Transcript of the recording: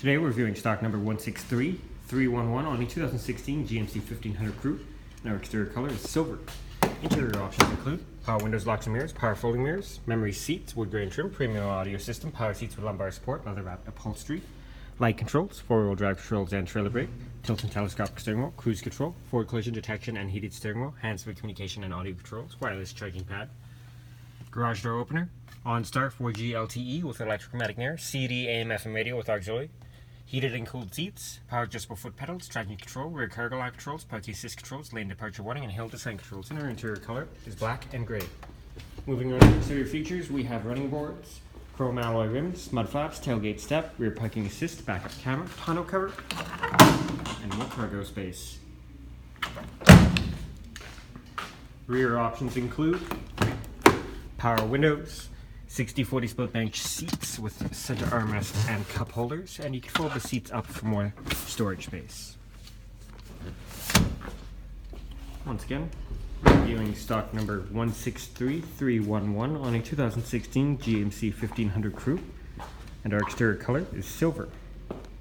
Today we're reviewing stock number 163311 on a 2016 GMC 1500 Coupe, and our exterior color is silver. Interior options include power windows, locks and mirrors, power folding mirrors, memory seats, wood grain trim, premium audio system, power seats with lumbar support, leather wrapped upholstery, light controls, four-wheel drive controls and trailer brake, tilt and telescopic steering wheel, cruise control, forward collision detection and heated steering wheel, hands-free communication and audio controls, wireless charging pad, garage door opener, OnStar 4G LTE with electromatic mirror, CD, AM, FM radio with auxiliary, heated and cooled seats, power adjustable foot pedals, traction control, rear cargo light controls, park assist controls, lane departure warning, and hill descent controls. And our interior color is black and gray. Moving on to exterior features, we have running boards, chrome alloy rims, mud flaps, tailgate step, rear parking assist, backup camera, tonneau cover, and more cargo space. Rear options include power windows, 60/40 split bench seats with center armrest and cup holders, and you can fold the seats up for more storage space. Once again, reviewing stock number 163311 on a 2016 GMC 1500 Coupe, and our exterior color is silver.